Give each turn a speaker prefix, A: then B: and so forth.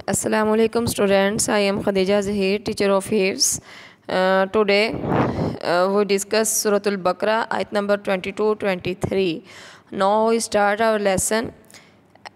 A: Assalamu alaikum students. I am Khadija Zahir, teacher of Hifz. Today we discuss Surah Al-Baqarah, ayat number 22-23. Now we start our lesson.